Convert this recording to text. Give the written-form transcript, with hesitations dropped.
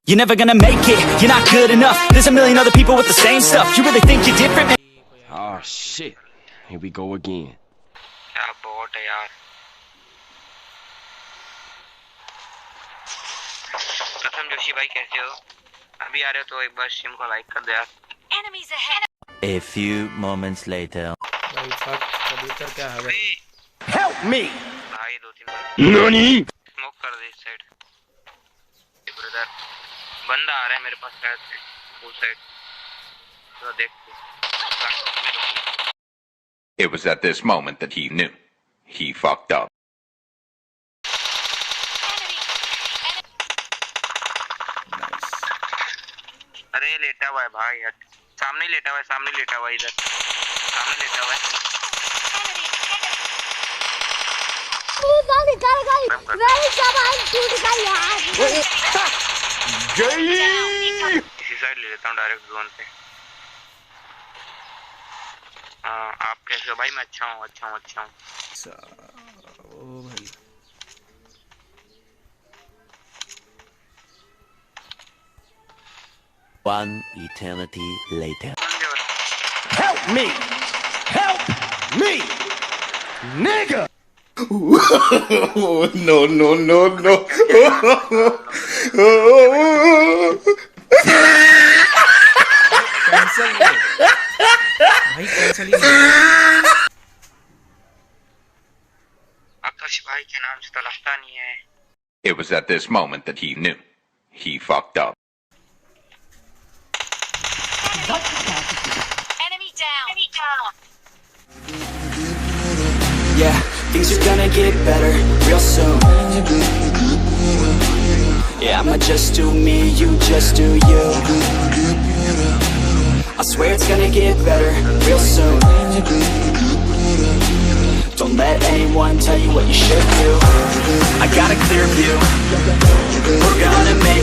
You're never gonna make it, you're not good enough. There's a million other people with the same stuff. You really think you're different, man? Oh shit, here we go again. क्या bot है यार। प्रथम जोशी भाई कैसे हो? अभी आ रहे हो तो एक बार स्ट्रीम को लाइक कर दे यार। Enemies ahead. A few moments later. भाई फक कबूतर क्या है भाई? Help me! भाई 2-3 बार NANI? स्मोक कर दे इस साइड। ब्रदर बंदा आ रहा है मेरे पास शायद से उस साइड। तो देख। It was at this moment that he knew. He fucked up. अरे लेटा हुआ है भाई यार। सामने लेटा हुआ है, सामने लेटा हुआ है इधर। सामने लेटा हुआ है। इसी साइड ले लेता हूँ डायरेक्ट जोन पे। आप कैसे हो भाई? मैं अच्छा हूँ, अच्छा हूँ, अच्छा हूँ। ओ भाई One eternity later. Help me! Help me! Nigga! No, no, no, no. Cancel भाई कैंसिल ही आकाश भाई के नाम से तो लगता नहीं है। It was at this moment that he knew. He fucked up. Enemy down. Enemy down. Yeah, things are gonna get better real soon. Yeah, I'ma just do me, you just do you. I swear it's gonna get better real soon. Don't let anyone tell you what you should do. I got a clear view. We're gonna make